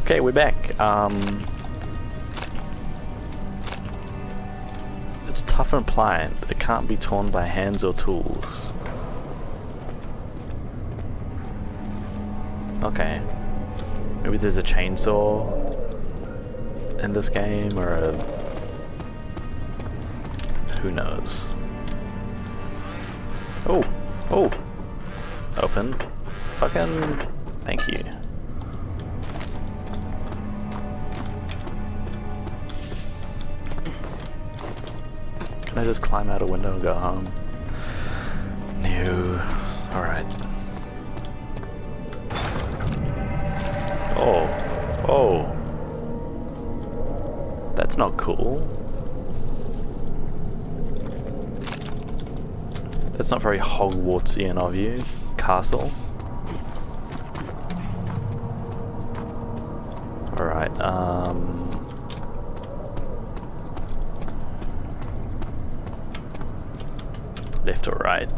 Okay, we're back. It's tough and pliant. It can't be torn by hands or tools. Okay. Maybe there's a chainsaw in this game, or a... who knows? Oh! Oh! Open. Fucking... thank you. Can I just climb out a window and go home? No. Alright. Oh. Oh. That's not cool. That's not very Hogwartsian of you, castle. Alright, left or right?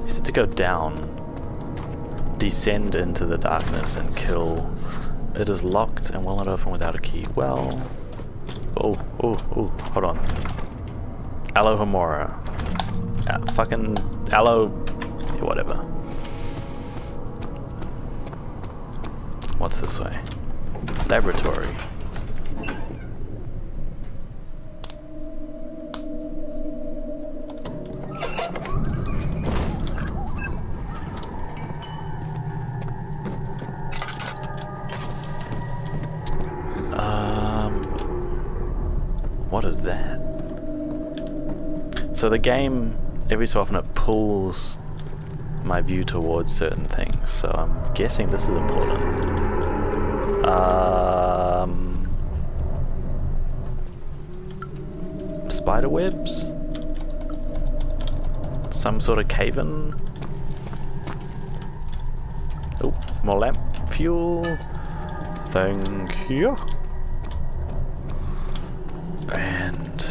You said to go down. Descend into the darkness and kill. It is locked and will not open without a key. Well... oh, hold on. Alohomora. Fucking... Aloe... yeah, whatever. What's this way? Laboratory. What is that? So the game, every so often it pulls my view towards certain things, so I'm guessing this is important. Spider webs? Some sort of cave-in? Oh, more lamp fuel. Thank you. And...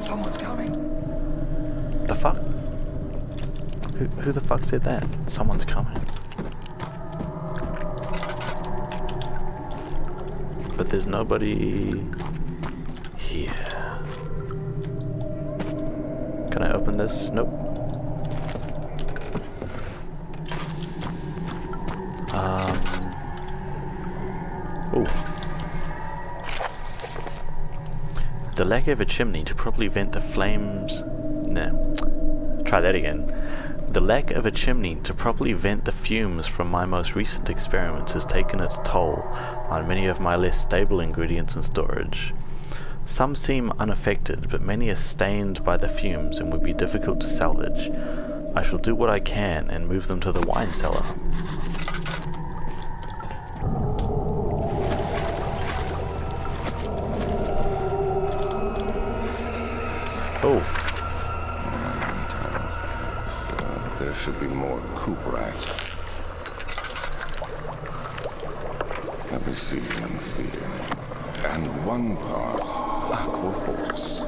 someone's coming. the fuck? Who the fuck said that? Someone's coming. But there's nobody here. Can I open this? Nope. Ooh. The lack of a chimney to properly vent the flames... Nah. Try that again. The lack of a chimney to properly vent the fumes from my most recent experiments has taken its toll on many of my less stable ingredients in storage. Some seem unaffected, but many are stained by the fumes and would be difficult to salvage. I shall do what I can and move them to the wine cellar. Oh. There should be more coop rats. Let me see. And one part aquaforce.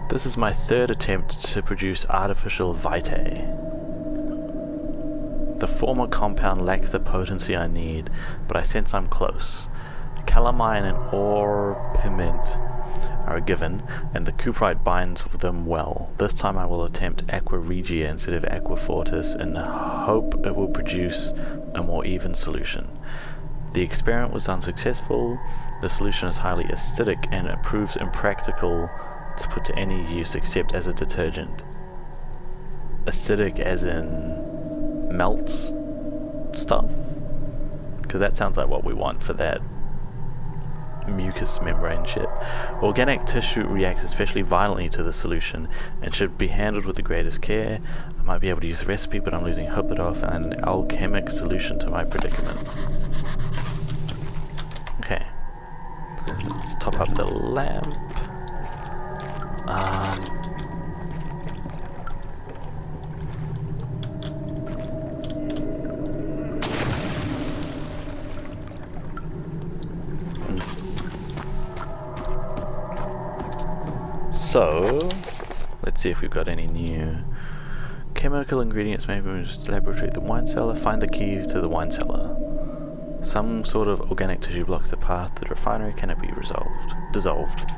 This is my third attempt to produce artificial vitae. The former compound lacks the potency I need, but I sense I'm close. Calamine and orpiment are a given, and the cuprite binds them well. This time I will attempt aqua regia instead of aqua fortis and hope it will produce a more even solution. The experiment was unsuccessful. The solution is highly acidic and it proves impractical to put to any use except as a detergent. Acidic as in melts stuff? Because that sounds like what we want for that mucous membrane shit. Organic tissue reacts especially violently to the solution and should be handled with the greatest care. I might be able to use the recipe, but I'm losing hope that I'll find an alchemic solution to my predicament. Okay. Let's top up the lamp. So, let's see if we've got any new chemical ingredients. Maybe we just laboratory the wine cellar. Find the key to the wine cellar. Some sort of organic tissue blocks the path to the refinery. Can it be dissolved?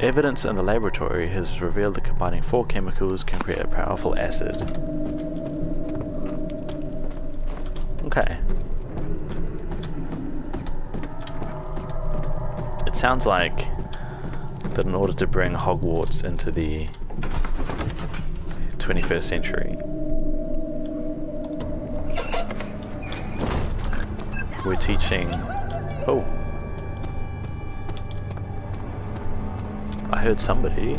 Evidence in the laboratory has revealed that combining 4 chemicals can create a powerful acid. Okay. It sounds like that in order to bring Hogwarts into the 21st century, we're teaching... Oh! I heard somebody.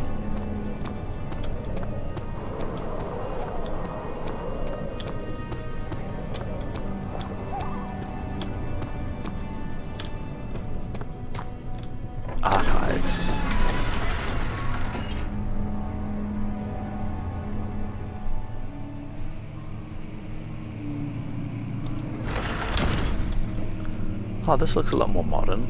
Archives. Oh, this looks a lot more modern.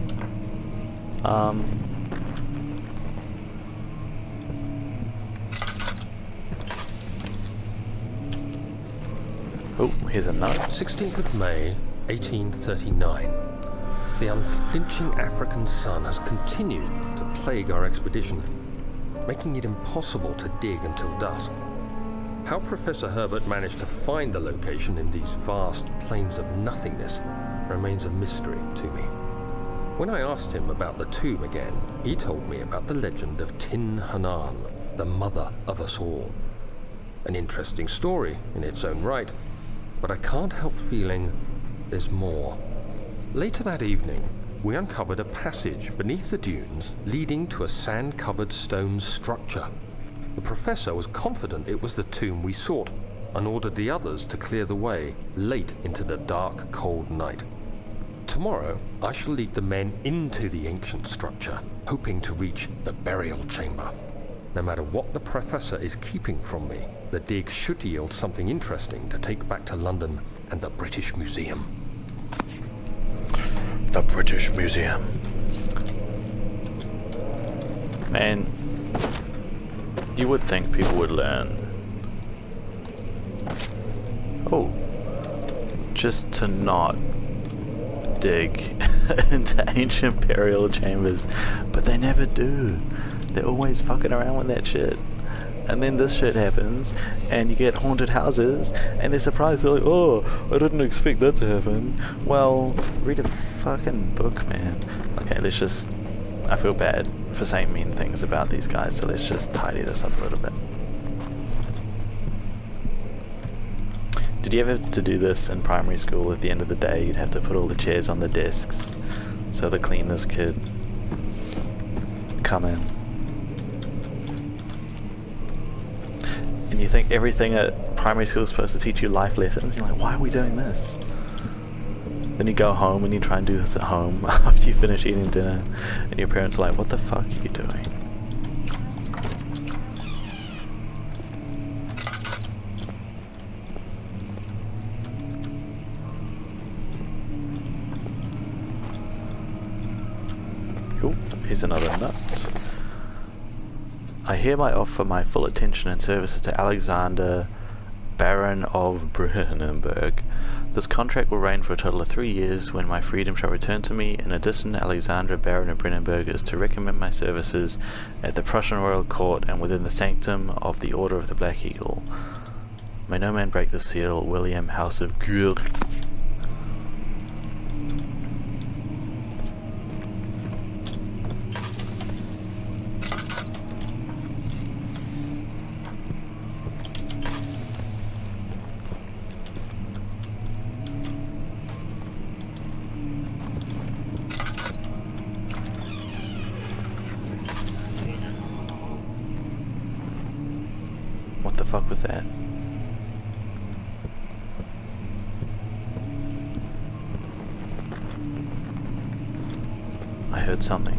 Oh, here's a note. 16th of May, 1839. The unflinching African sun has continued to plague our expedition, making it impossible to dig until dusk. How Professor Herbert managed to find the location in these vast plains of nothingness remains a mystery to me. When I asked him about the tomb again, he told me about the legend of Tin Hanan, the mother of us all. An interesting story in its own right, but I can't help feeling there's more. Later that evening, we uncovered a passage beneath the dunes leading to a sand-covered stone structure. The professor was confident it was the tomb we sought and ordered the others to clear the way late into the dark, cold night. Tomorrow, I shall lead the men into the ancient structure, hoping to reach the burial chamber. No matter what the professor is keeping from me, the dig should yield something interesting to take back to London and the British Museum. The British Museum. Man, you would think people would learn. Oh, just to not dig into ancient burial chambers, but they never do. They're always fucking around with that shit. And then this shit happens, and you get haunted houses, and they're surprised. They're like, oh, I didn't expect that to happen. Well, read a fucking book, man. Okay, let's just... I feel bad for saying mean things about these guys, so let's just tidy this up a little bit. Did you ever have to do this in primary school? At the end of the day, you'd have to put all the chairs on the desks so the cleaners could come in. And you think everything at primary school is supposed to teach you life lessons. You're like, why are we doing this? Then you go home and you try and do this at home after you finish eating dinner, and your parents are like, what the fuck are you doing? Cool, here's another nut. I hereby offer my full attention and services to Alexander, Baron of Brennenburg. This contract will reign for a total of 3 years, when my freedom shall return to me. In addition, Alexander, Baron of Brennenburg, is to recommend my services at the Prussian Royal Court and within the sanctum of the Order of the Black Eagle. May no man break the seal. William, House of Guer. What the fuck was that? I heard something.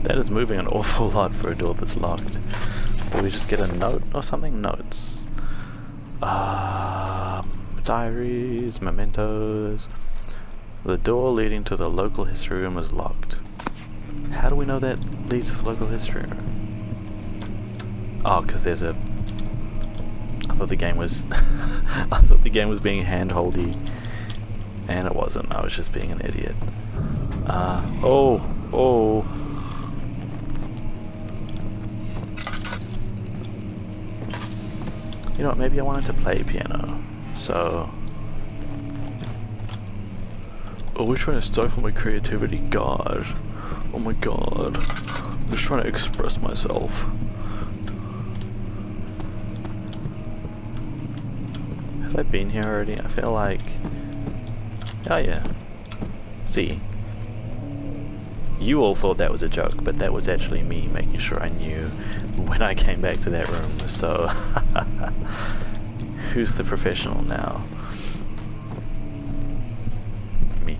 That is moving an awful lot for a door that's locked. Did we just get a note or something? Notes. Diaries, mementos. The door leading to the local history room is locked. How do we know that leads to the local history room? Oh, because there's a... I thought the game was... I thought the game was being hand-holdy. And it wasn't. I was just being an idiot. Oh! You know what, maybe I wanted to play piano. So... Oh, we're trying to stifle my creativity, God. Oh my God. I'm just trying to express myself. Have I been here already? I feel like... Oh yeah. See. You all thought that was a joke, but that was actually me making sure I knew when I came back to that room, so... Who's the professional now? Me.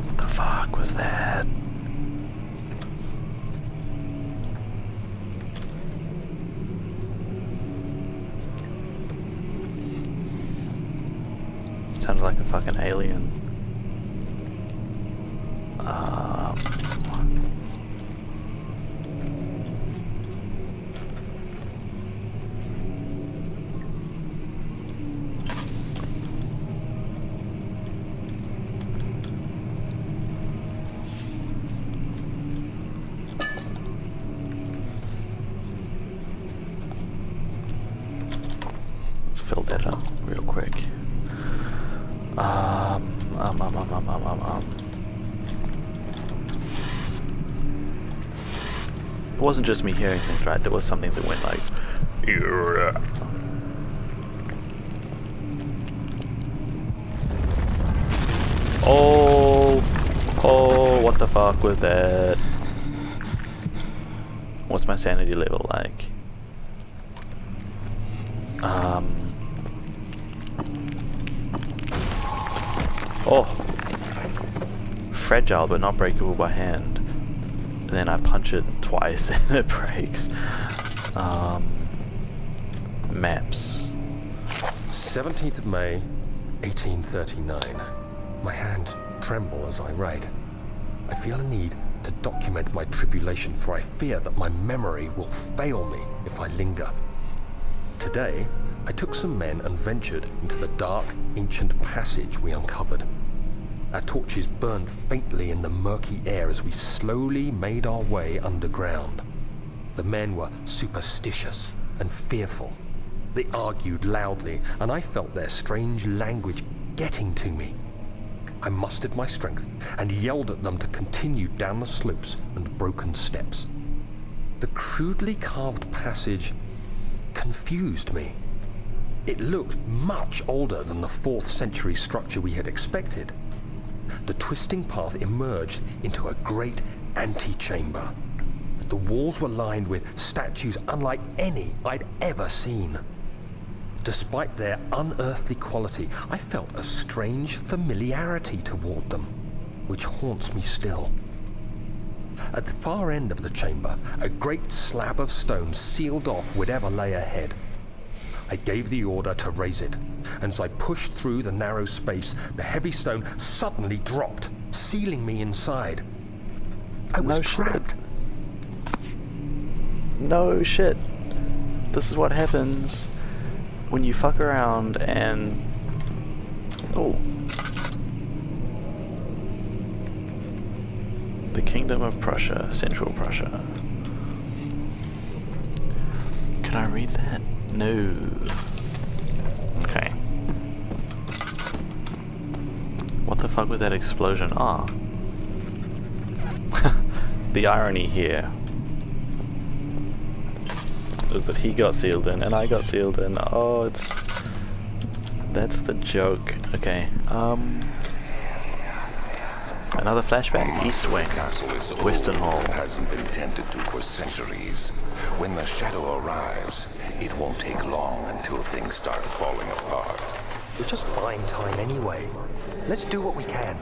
What the fuck was that? Sounded like a fucking alien. Let's fill that up real quick. It wasn't just me hearing things, right? There was something that went like... Oh, what the fuck was that? What's my sanity level like? Oh! Fragile but not breakable by hand. And then I punch it twice and it breaks. Maps. 17th of May, 1839. My hands tremble as I write. I feel a need to document my tribulation, for I fear that my memory will fail me if I linger. Today, I took some men and ventured into the dark, ancient passage we uncovered. Our torches burned faintly in the murky air as we slowly made our way underground. The men were superstitious and fearful. They argued loudly, and I felt their strange language getting to me. I mustered my strength and yelled at them to continue down the slopes and broken steps. The crudely carved passage confused me. It looked much older than the 4th century structure we had expected. The twisting path emerged into a great antechamber. The walls were lined with statues unlike any I'd ever seen. Despite their unearthly quality, I felt a strange familiarity toward them, which haunts me still. At the far end of the chamber, a great slab of stone sealed off whatever lay ahead. I gave the order to raise it, and as I pushed through the narrow space, the heavy stone suddenly dropped, sealing me inside. I was trapped. No shit. This is what happens when you fuck around and... Oh. The Kingdom of Prussia, Central Prussia. Can I read that? No. Okay. What the fuck was that explosion? Ah. The irony here is that he got sealed in and I got sealed in. Oh, it's... That's the joke. Okay, Another flashback? East Wing. The castle is old Western Hall. and hasn't been tended to for centuries. When the shadow arrives, it won't take long until things start falling apart. We're just buying time anyway. Let's do what we can.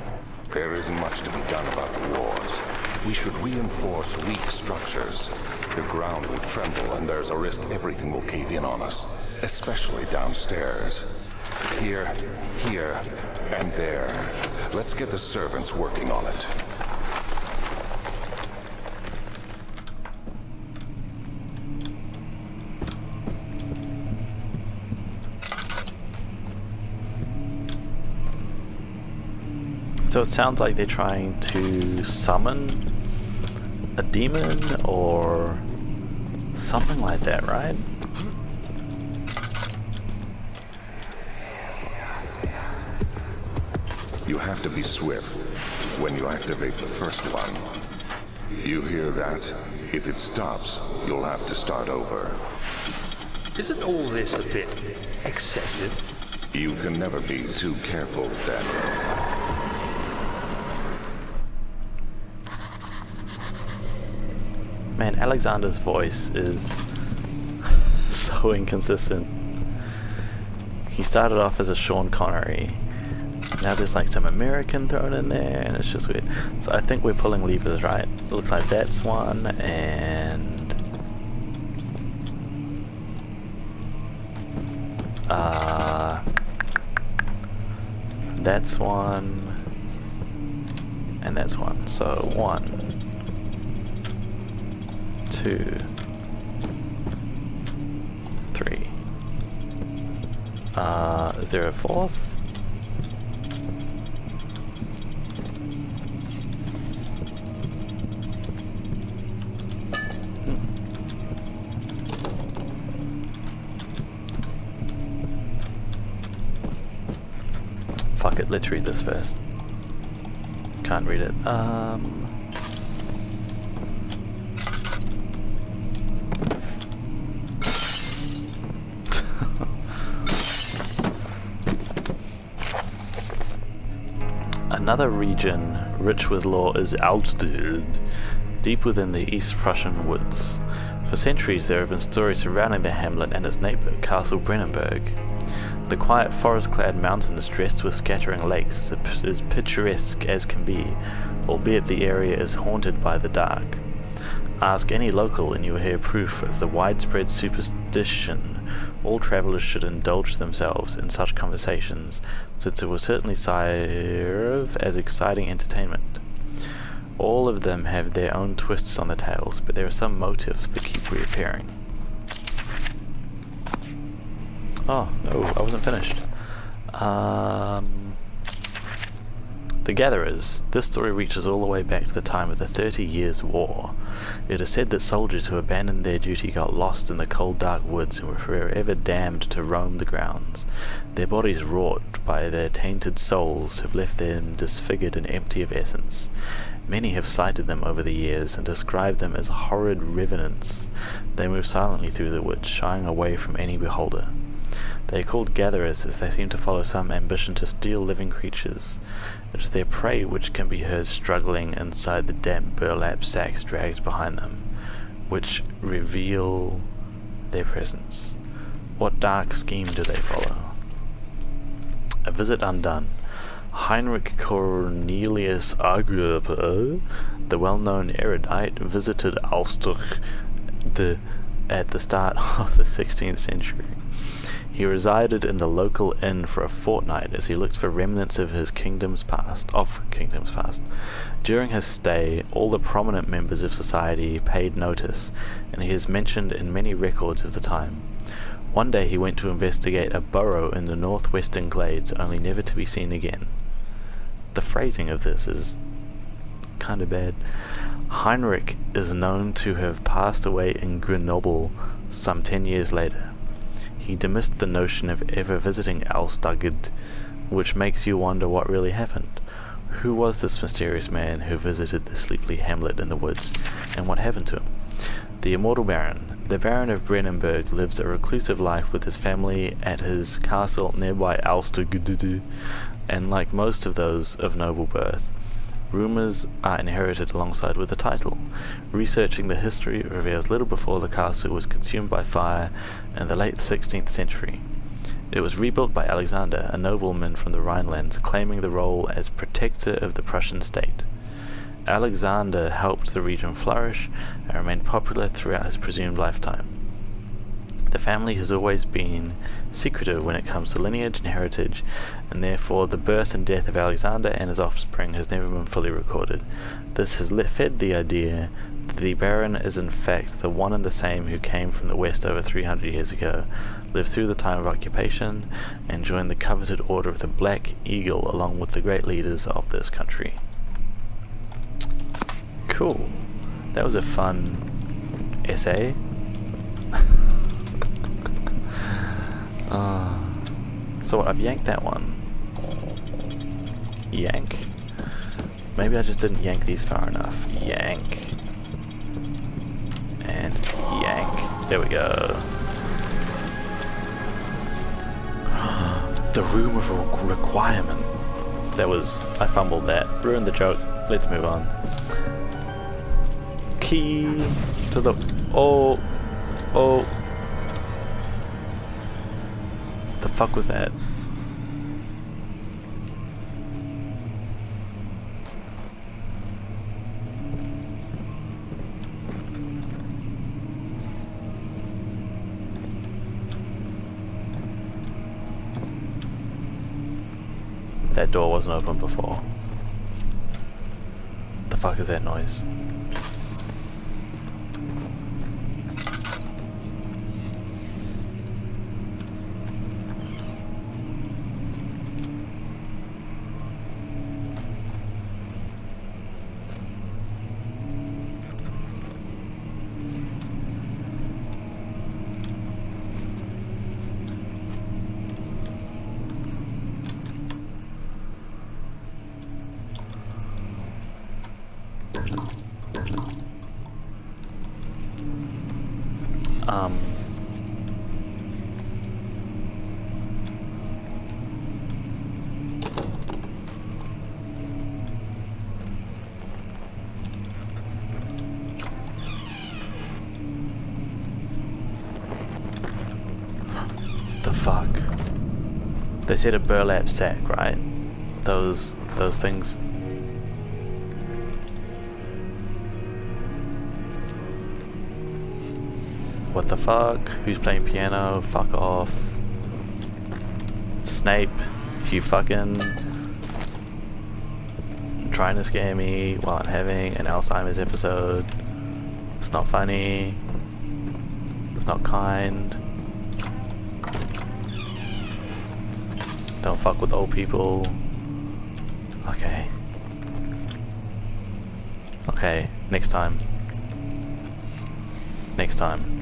There isn't much to be done about the walls. We should reinforce weak structures. The ground will tremble and there's a risk everything will cave in on us, especially downstairs. Here, and there. Let's get the servants working on it. So it sounds like they're trying to summon a demon or something like that, right? You have to be swift when you activate the first one. You hear that? If it stops, you'll have to start over. Isn't all this a bit excessive? You can never be too careful, Daniel. Man, Alexander's voice is so inconsistent. He started off as a Sean Connery. Now there's like some American thrown in there, and it's just weird. So I think we're pulling levers, right? It looks like that's one, and that's one, and that's one. So 1, 2, 3. Is there a fourth? Fuck it, let's read this first. Can't read it. Another region rich with lore is Alstedt, deep within the East Prussian woods. For centuries there have been stories surrounding the hamlet and its neighbour, Castle Brennenburg. The quiet forest-clad mountains dressed with scattering lakes is as picturesque as can be, albeit the area is haunted by the dark. Ask any local and you will hear proof of the widespread superstition. All travellers should indulge themselves in such conversations, since it will certainly serve as exciting entertainment. All of them have their own twists on the tales, but there are some motifs that keep reappearing. Oh, no, I wasn't finished. The Gatherers. This story reaches all the way back to the time of the 30 Years' War. It is said that soldiers who abandoned their duty got lost in the cold dark woods and were forever damned to roam the grounds. Their bodies wrought by their tainted souls have left them disfigured and empty of essence. Many have cited them over the years and described them as horrid revenants. They move silently through the woods, shying away from any beholder. They are called gatherers as they seem to follow some ambition to steal living creatures. It is their prey which can be heard struggling inside the damp burlap sacks dragged behind them, which reveal their presence. What dark scheme do they follow? A visit undone. Heinrich Cornelius Agrippa, the well-known erudite, visited Alstedt at the start of the 16th century. He resided in the local inn for a fortnight as he looked for remnants of kingdom's past. During his stay, all the prominent members of society paid notice, and he is mentioned in many records of the time. One day he went to investigate a burrow in the northwestern glades, only never to be seen again. The phrasing of this is kind of bad. Heinrich is known to have passed away in Grenoble some 10 years later. He dismissed the notion of ever visiting Alstedt, which makes you wonder what really happened. Who was this mysterious man who visited the sleepy hamlet in the woods, and what happened to him? The immortal Baron. The Baron of Brennenburg lives a reclusive life with his family at his castle nearby Alstedt, and like most of those of noble birth, Rumours are inherited alongside with the title. Researching the history reveals little before the castle was consumed by fire in the late 16th century. It was rebuilt by Alexander, a nobleman from the Rhinelands, claiming the role as protector of the Prussian state. Alexander helped the region flourish and remained popular throughout his presumed lifetime. The family has always been secretive when it comes to lineage and heritage, and therefore the birth and death of Alexander and his offspring has never been fully recorded. This has fed the idea that the Baron is in fact the one and the same who came from the west over 300 years ago, lived through the time of occupation, and joined the coveted Order of the Black Eagle along with the great leaders of this country. Cool. That was a fun essay. So I've yanked that one. Yank. Maybe I just didn't yank these far enough. Yank. And yank. There we go. The room of requirement. I fumbled that. Ruined the joke. Let's move on. Key to the... Oh. The fuck was that? That door wasn't open before. What the fuck is that noise? The fuck? They said a burlap sack, right? Those things. What the fuck? Who's playing piano? Fuck off. Snape, you fucking trying to scare me while I'm having an Alzheimer's episode. It's not funny. It's not kind. Don't fuck with old people. Okay. Okay, next time. Next time.